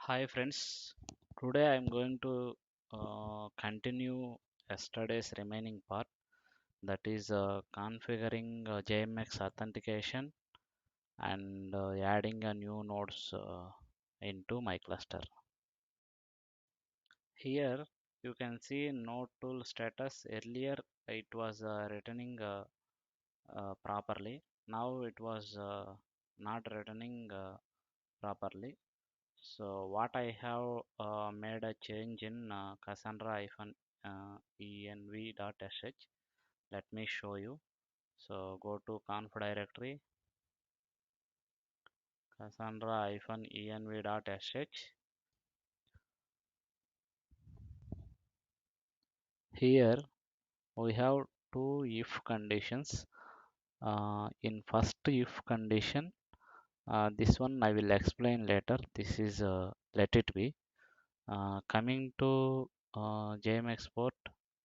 Hi friends, today I am going to continue yesterday's remaining part, that is configuring JMX authentication and adding a new nodes into my cluster. Here you can see node tool status. Earlier it was returning properly. Now it was not returning properly. So what I have made a change in Cassandra-env.sh. Let me show you. So go to conf directory, Cassandra-env.sh. Here we have two if conditions. In first if condition, this one I will explain later. This is let it be. Coming to JMX port,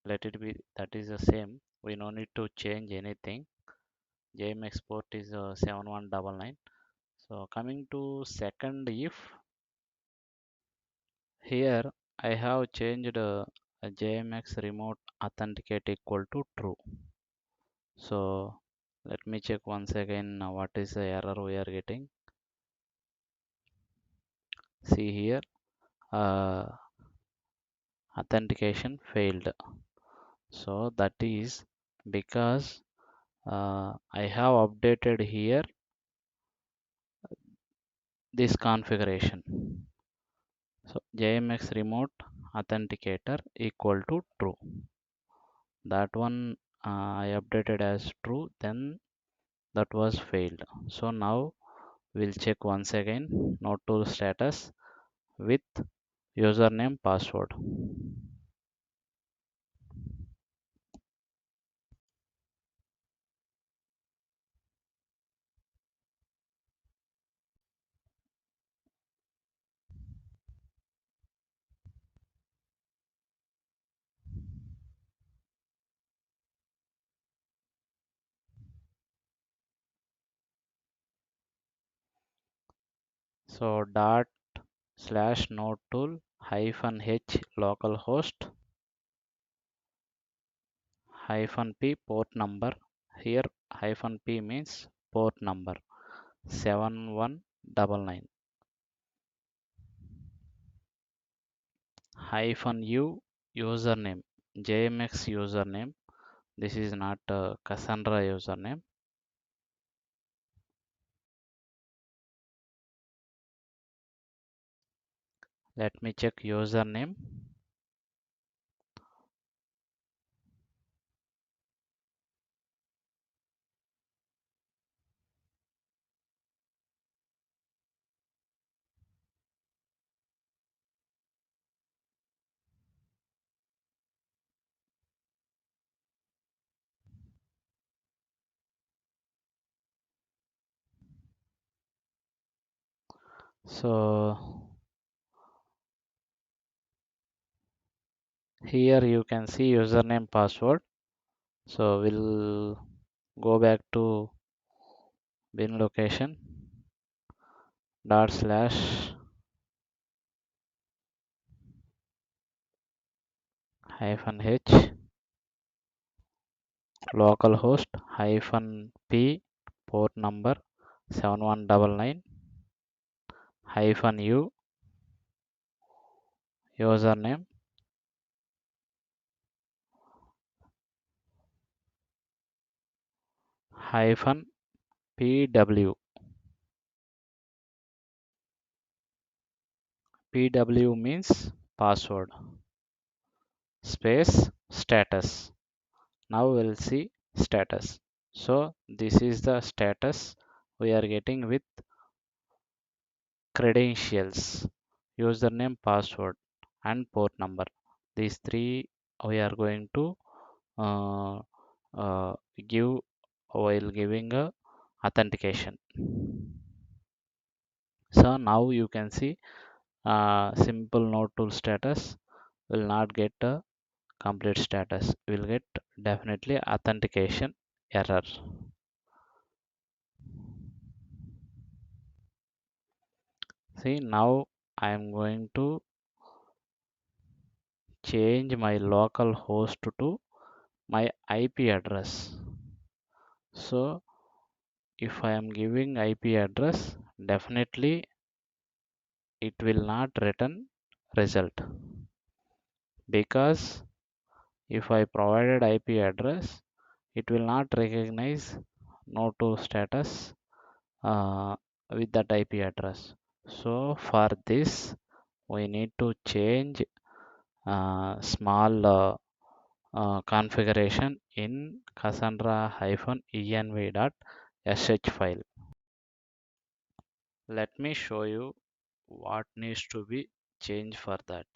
let it be, that is the same. We no need to change anything. JMX port is 7199. So coming to second if, here I have changed JMX remote authenticate equal to true. So let me check once again what is the error we are getting. See here, uh, authentication failed. So that is because I have updated here this configuration. So JMX remote authenticator equal to true. That one I updated as true, then that was failed. So now we'll check once again node tool status with username password. So dot slash node tool hyphen h localhost hyphen p port number. Here hyphen p means port number 7199 hyphen u username JMX username. This is not Cassandra username. Let me check username. So here you can see username password. So we'll go back to bin location dot slash hyphen h localhost hyphen p port number 7199 hyphen u username hyphen pw. Pw means password space status. Now we'll see status. So this is the status we are getting with credentials, username, password, and port number. These three we are going to uh, uh, give while giving a authentication. So now you can see simple node tool status will not get a complete status. Will get definitely authentication error. See now I am going to change my local host to my IP address. So if I am giving IP address, definitely it will not return result, because if I provided IP address, it will not recognize no to status uh, with that IP address. So for this, we need to change small configuration in cassandra-env.sh file. Let me show you what needs to be changed for that.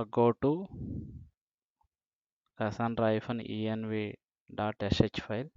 Go to cassandra-env.sh file.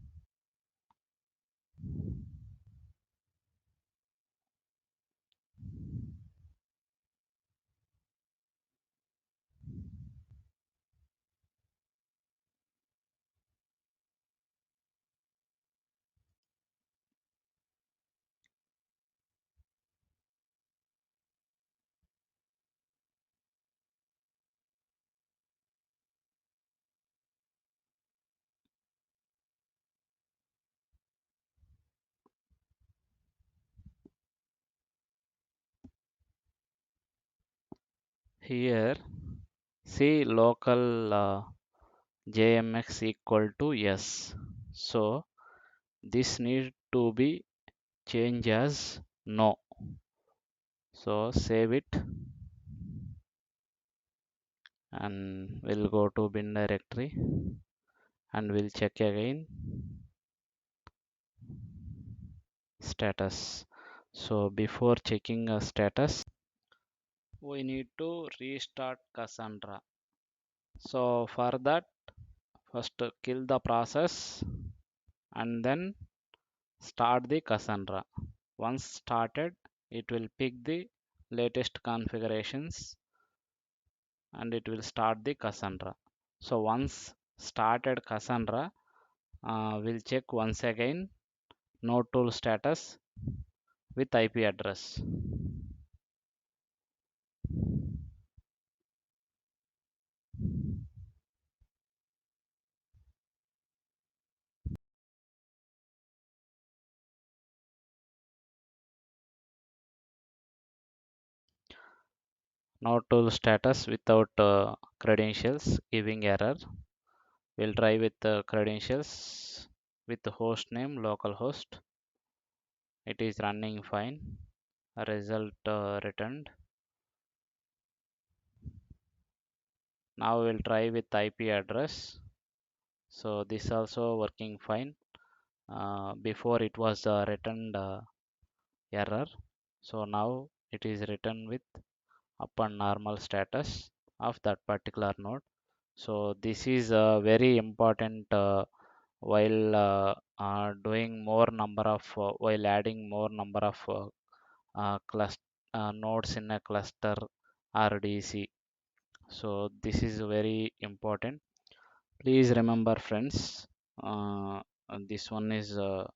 Here, see local JMX equal to yes. So this need to be changed as no. So save it and we'll go to bin directory and we'll check again status. So before checking a status, we need to restart Cassandra. So for that, first kill the process and then start the Cassandra. Once started, it will pick the latest configurations and it will start the Cassandra. So once started Cassandra, we'll check once again node tool status with IP address. Node tool status without credentials giving error. We'll try with credentials with the host name localhost. It is running fine. Result returned. Now we'll try with IP address. So this also working fine. Before it was returned error. So now it is written with upon normal status of that particular node. So this is very important doing more number of while adding more number of cluster nodes in a cluster RDC. So this is very important. Please remember, friends. This one is will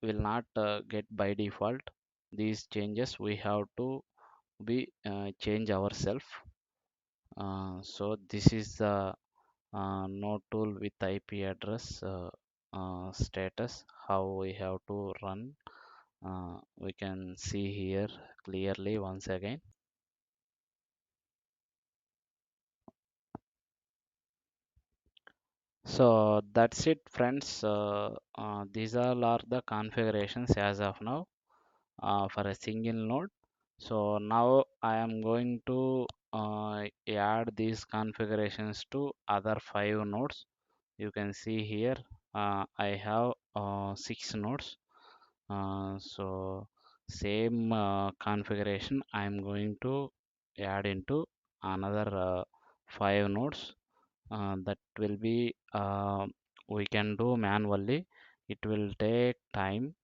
not get by default. These changes we have to be change ourselves. So this is the node tool with IP address status, how we have to run. We can see here clearly once again. So that's it, friends. These all are the configurations as of now for a single node. So now I am going to add these configurations to other 5 nodes. You can see here I have 6 nodes. So same configuration I am going to add into another 5 nodes. That will be we can do manually. It will take time.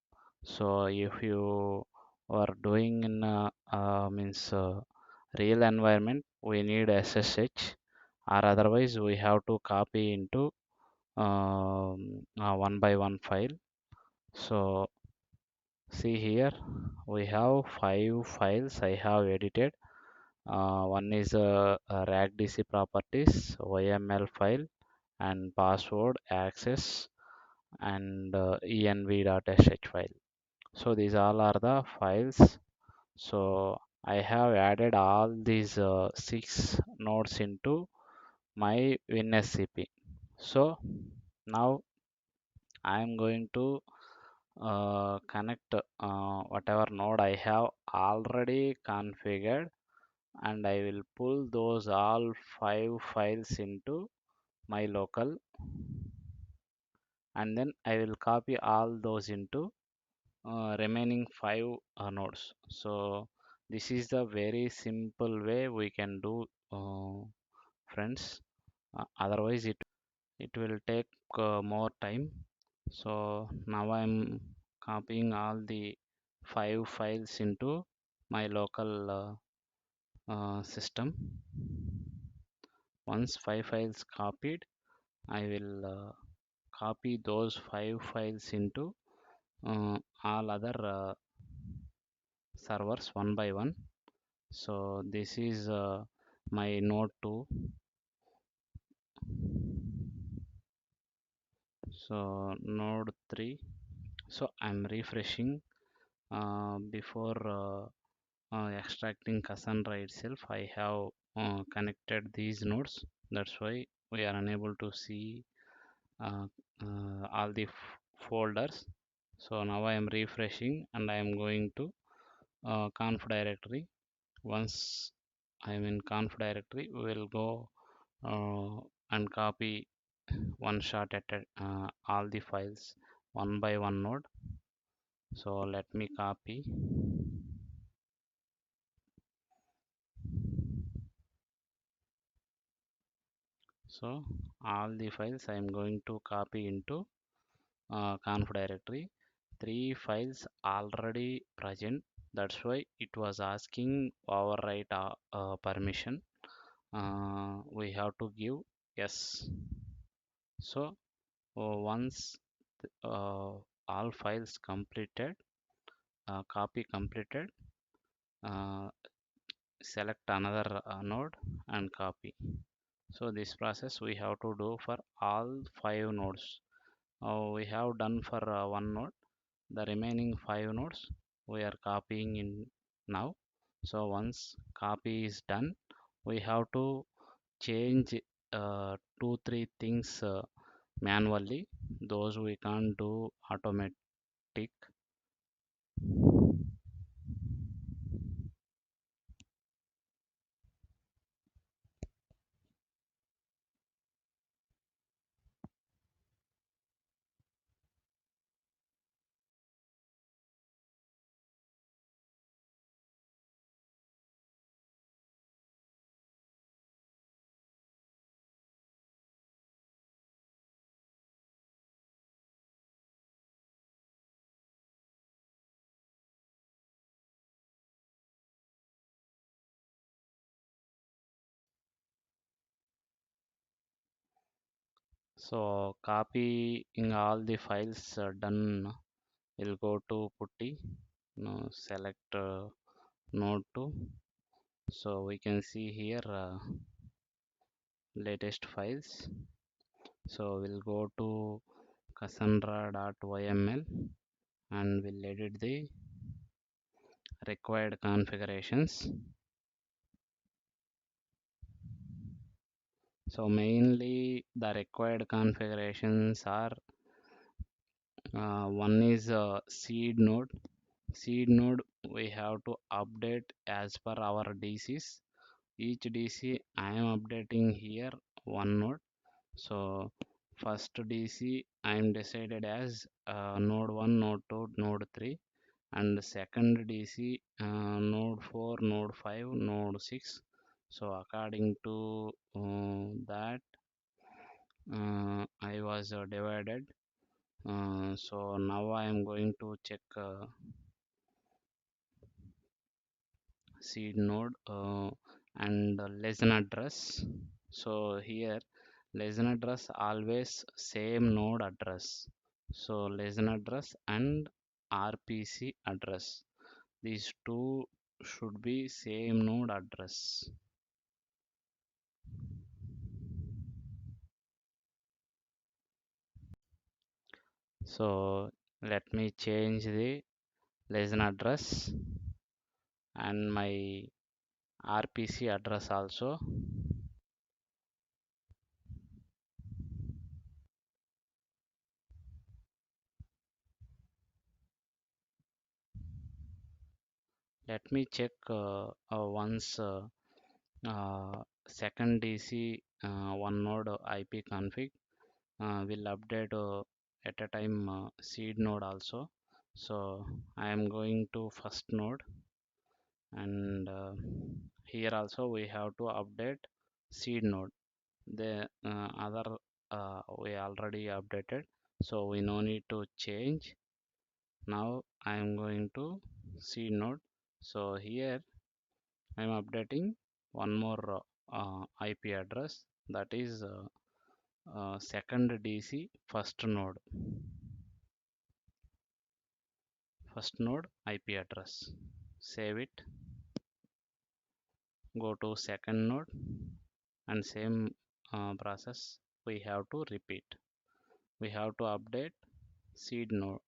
So if you are doing in means real environment, we need SSH or otherwise we have to copy into a one by one file. So see here, we have 5 files I have edited. One is a RACDC properties, YML file, and password access, and env.sh file. So these all are the files. So I have added all these 6 nodes into my WinSCP. So now I am going to connect whatever node I have already configured, and I will pull those all 5 files into my local, and then I will copy all those into remaining 5 nodes. So this is the very simple way we can do, friends. Otherwise it will take more time. So now I'm copying all the 5 files into my local system. Once 5 files copied, I will copy those 5 files into all other servers one by one. So this is my node 2. So node 3. So I'm refreshing before extracting Cassandra itself. I have connected these nodes. That's why we are unable to see uh, all the folders. So now I am refreshing and I am going to conf directory. Once I am in conf directory, we will go and copy one shot at all the files one by one node. So let me copy. So all the files I am going to copy into conf directory. 3 files already present. That's why it was asking overwrite permission. We have to give yes. So once all files completed, copy completed, uh, select another node and copy. So this process we have to do for all 5 nodes. We have done for one node. The remaining 5 nodes we are copying in now. So once copy is done, we have to change 2 3 things manually. Those we can't do automatic. So copying all the files done. We'll go to putty. Now select node 2. So we can see here latest files. So we'll go to cassandra.yml and we'll edit the required configurations. So mainly the required configurations are one is seed node. Seed node we have to update as per our DCs. Each DC I am updating here one node. So first DC I am decided as node 1, node 2, node 3, and second DC node 4, node 5, node 6. So according to that I was divided. So now I am going to check seed node and lesson address. So here lesson address always same node address. So lesson address and RPC address, these two should be same node address. So let me change the lesson address and my RPC address also. Let me check once second DC one node IP config will update at a time seed node also. So I am going to first node, and here also we have to update seed node. The other we already updated, so we no need to change. Now I am going to seed node. So here I am updating one more IP address, that is second DC first node IP address. Save it, go to second node, and same process we have to repeat. We have to update seed node.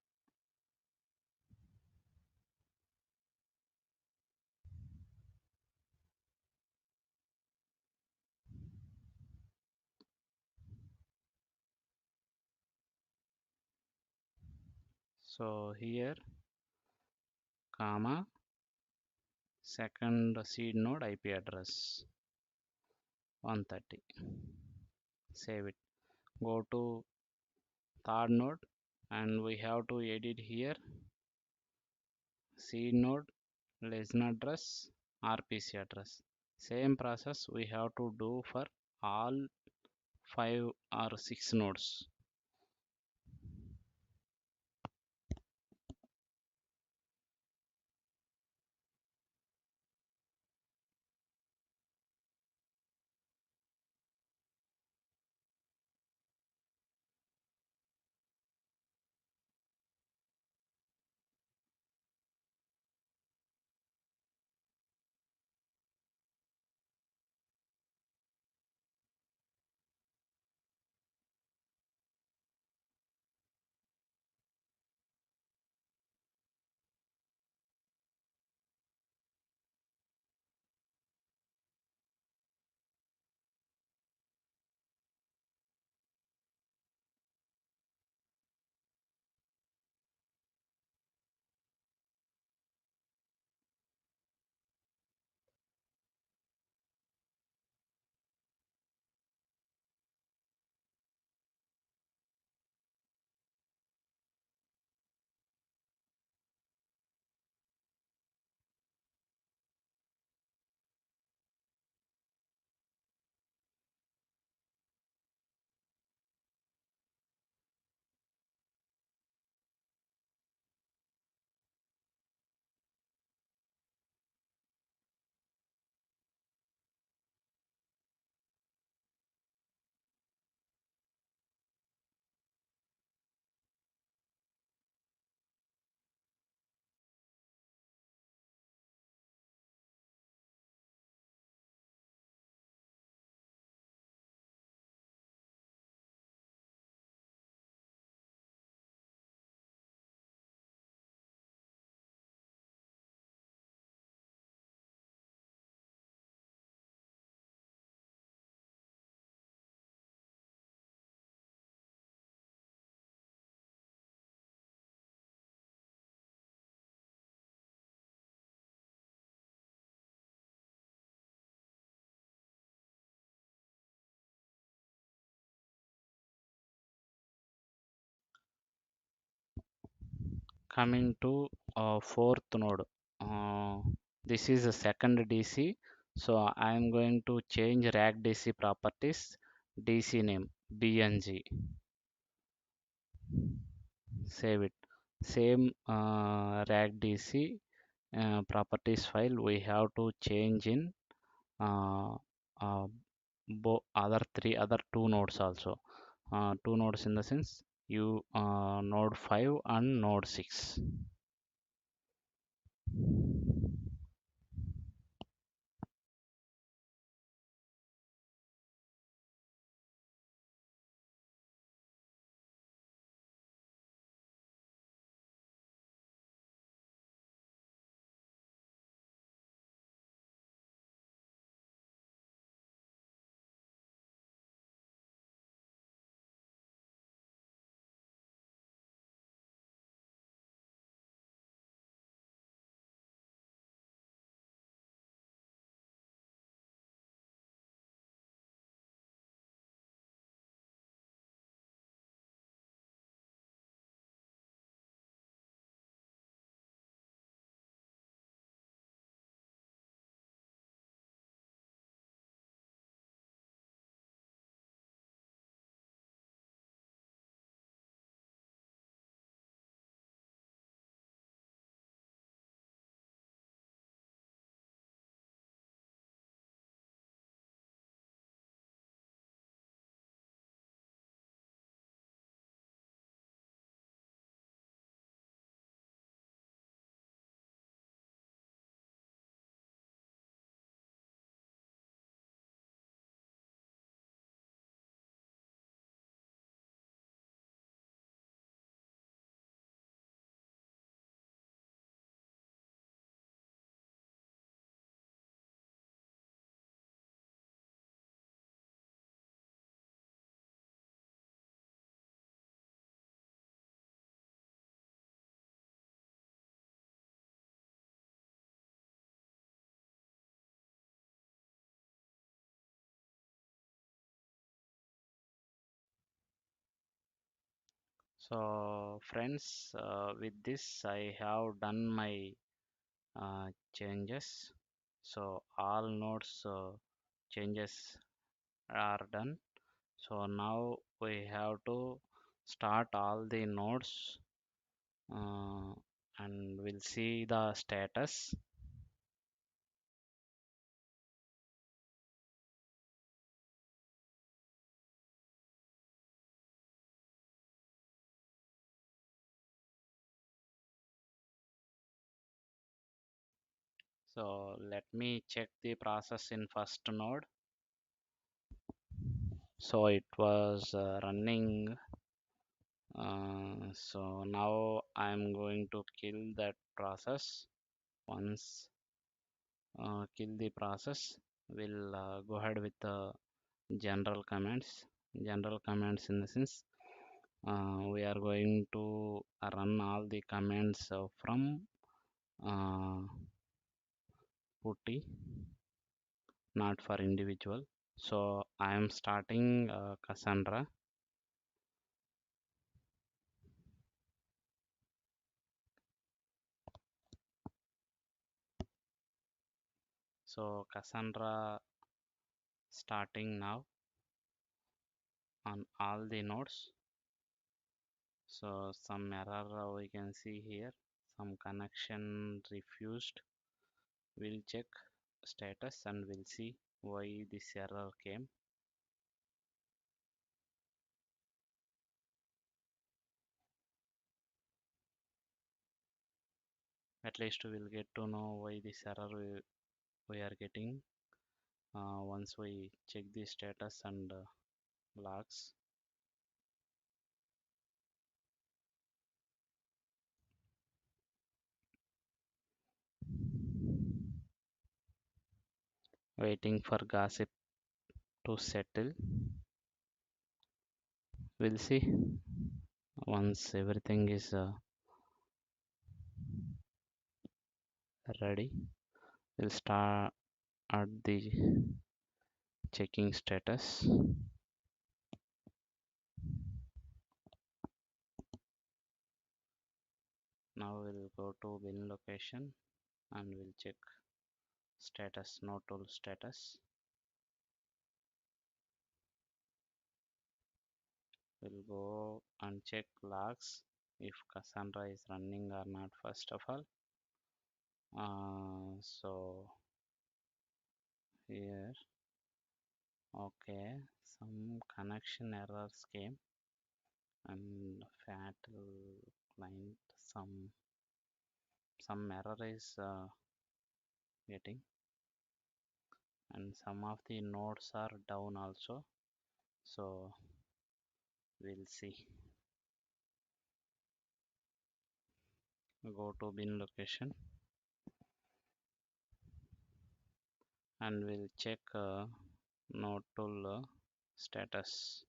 So here comma second seed node IP address 130. Save it. Go to third node, and we have to edit here seed node, lesson address, RPC address. Same process we have to do for all 5 or 6 nodes. Coming to fourth node, uh, this is a second DC. So I am going to change rack DC properties, DC name BNG. Save it. Same rack DC properties file we have to change in uh, uh, other three other two nodes also. Two nodes in the sense you node 5 and node 6. So friends, with this I have done my changes. So all nodes changes are done. So now we have to start all the nodes uh, and we'll see the status. So let me check the process in first node. So it was running. So now I'm going to kill that process. Once kill the process, we'll go ahead with the general commands. General commands in the sense we are going to run all the commands from uh, putty, not for individual. So I am starting Cassandra. So Cassandra starting now on all the nodes. So some error we can see here, some connection refused. We'll check status and we'll see why this error came. At least we'll get to know why this error we are getting once we check the status and logs. Waiting for gossip to settle. We'll see once everything is ready. We'll start at the checking status. Now we'll go to bin location and we'll check status, no tool status. We'll go and check logs if Cassandra is running or not first of all. So here Okay, some connection errors came and fatal client, some error is getting, and some of the nodes are down also. So we'll see. Go to bin location and we'll check node tool status.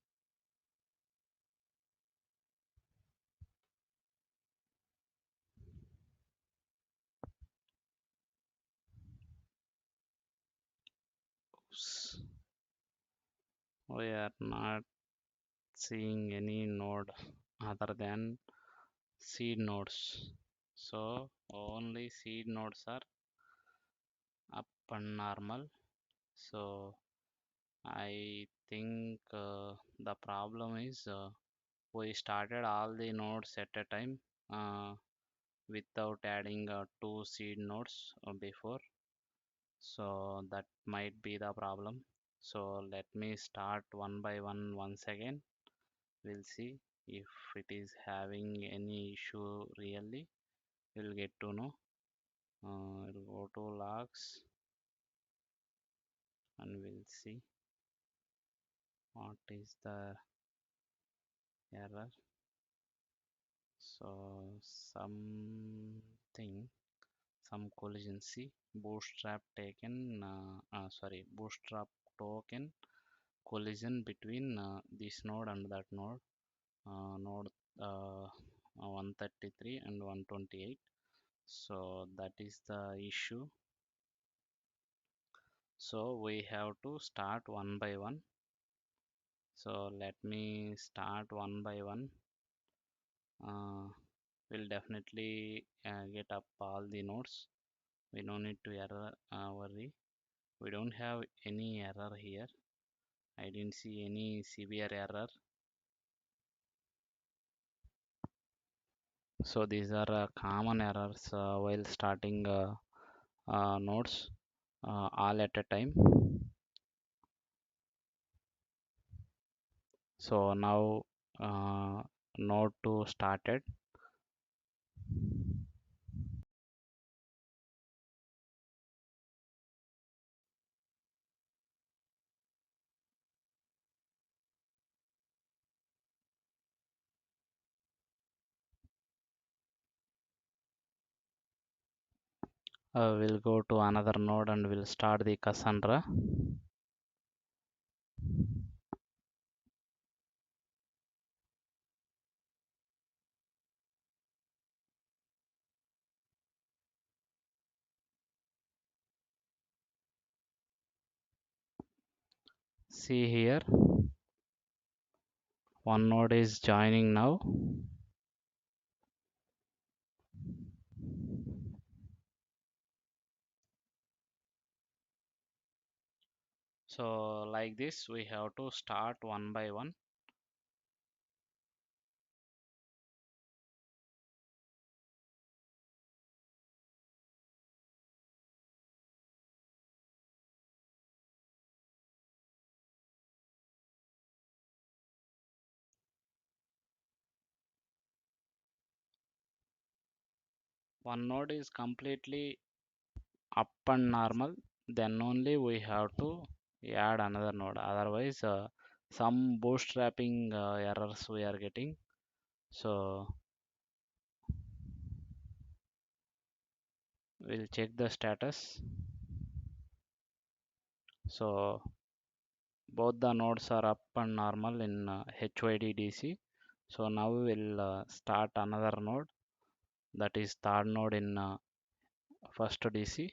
Oops. We are not seeing any node other than seed nodes. So only seed nodes are up and normal. So I think the problem is we started all the nodes at a time without adding two seed nodes before. So that might be the problem. So let me start one by one once again. We'll see if it is having any issue really. We'll get to know. We'll go to logs and we'll see what is the error. So some collision. See, bootstrap taken. Bootstrap token collision between this node and that node. Node 133 and 128. So that is the issue. So we have to start one by one. So let me start one by one. We'll definitely get up all the nodes. We don't need to worry. We don't have any error here. I didn't see any severe error. So these are common errors while starting nodes all at a time. So now node 2 started. We'll go to another node and we'll start the Cassandra. See here, one node is joining now. So like this, we have to start one by one. One node is completely up and normal, then only we have to add another node. Otherwise, some bootstrapping errors we are getting. So we'll check the status. So both the nodes are up and normal in HYDDC. So now we'll start another node, that is third node in first DC.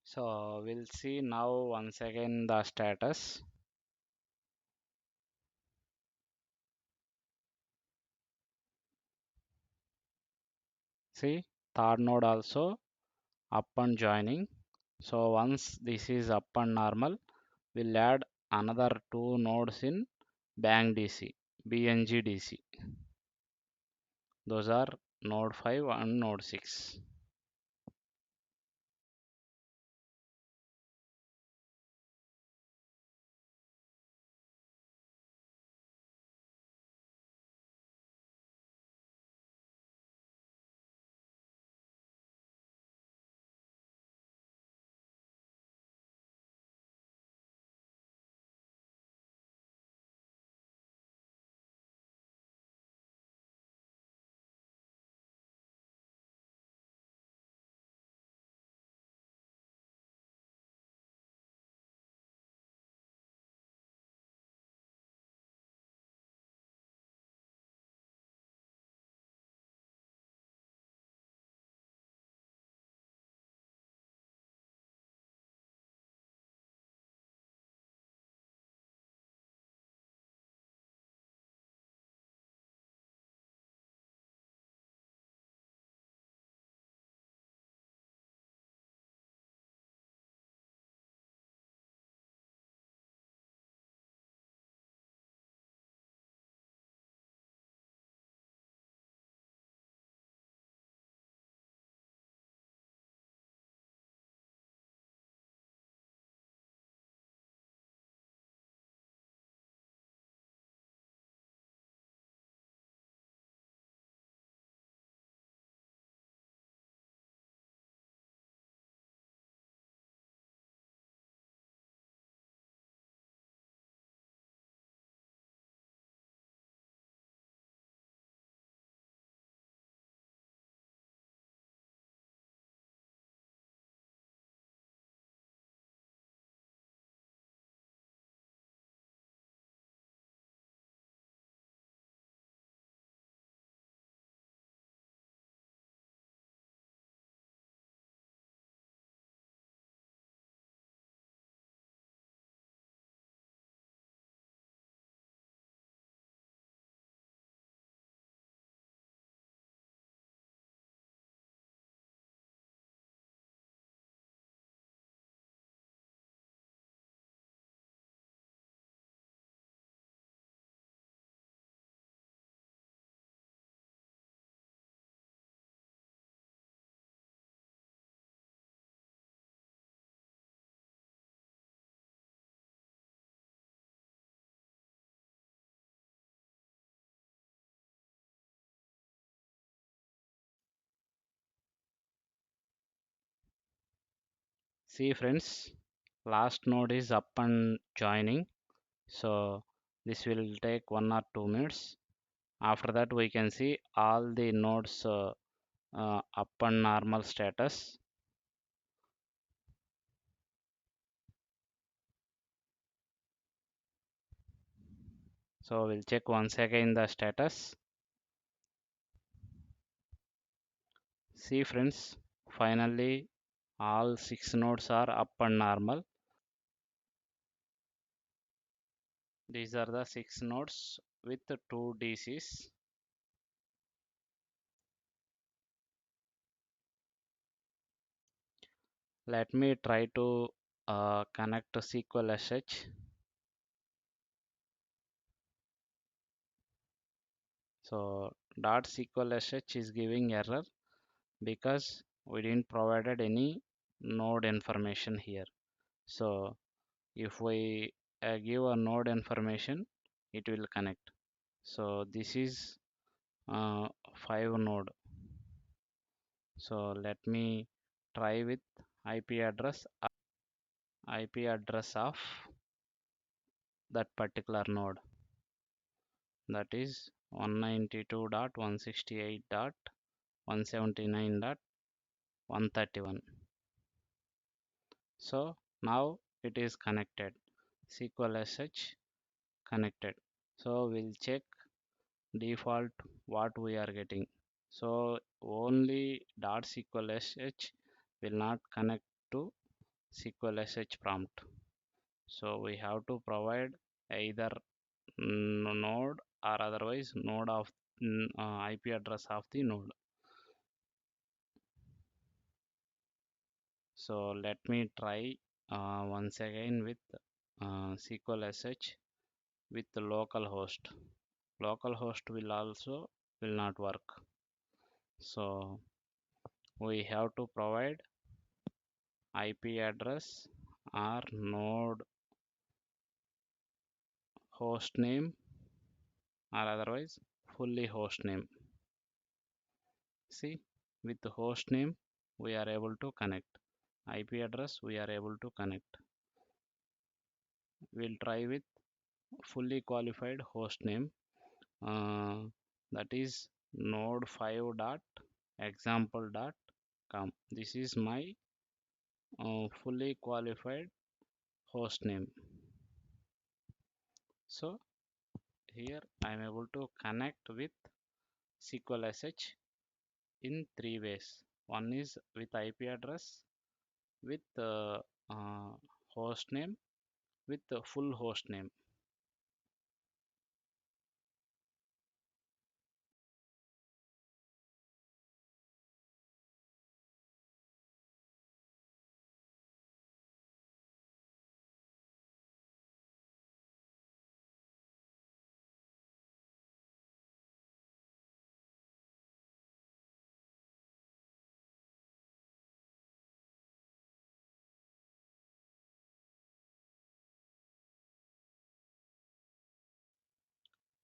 So we'll see now once again the status. See, third node also up and joining. So once this is up and normal, we'll add another two nodes in BangDC, BNGDC. Those are node 5 and node 6. See friends, last node is up and joining. So this will take 1 or 2 minutes. After that, we can see all the nodes up and normal status. So we'll check once again the status. See friends, finally all 6 nodes are up and normal. These are the 6 nodes with the 2 DCs. Let me try to connect to SQL SH. So .SQL SH is giving error because we didn't provided any node information here. So if we give a node information, it will connect. So this is 5 node. So let me try with IP address of that particular node, that is 192.168.179.131. So now it is connected. SQL SH connected. So we'll check default what we are getting. So only .SQL SH will not connect to SQL SH prompt. So we have to provide either node or otherwise node of IP address of the node. So let me try once again with SQL SH with the localhost. Localhost will also will not work. So we have to provide IP address or node host name or otherwise fully host name. See, with the host name we are able to connect. IP address we are able to connect. We'll try with fully qualified host name, uh, that is node5.example.com. This is my fully qualified host name. So here I am able to connect with SQL SH in three ways. One is with IP address, with host name, with the full host name.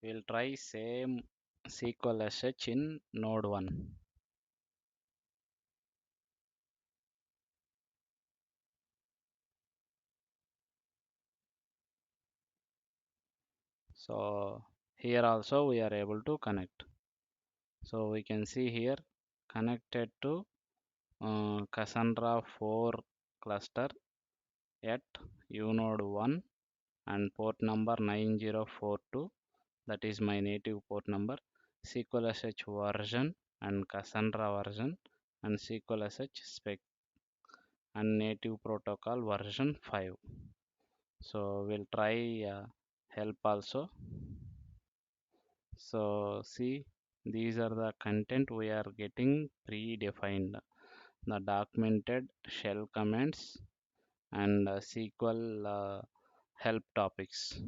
We'll try same SQL SH in node 1. So here also we are able to connect. So we can see here connected to Cassandra 4 cluster at unode 1 and port number 9042, that is my native port number, SQL SH version and Cassandra version and SQL SH spec and native protocol version 5. So we'll try help also. So see, these are the content we are getting predefined, the documented shell commands and SQL help topics.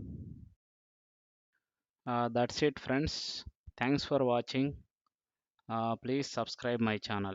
That's it friends. Thanks for watching. Please subscribe my channel.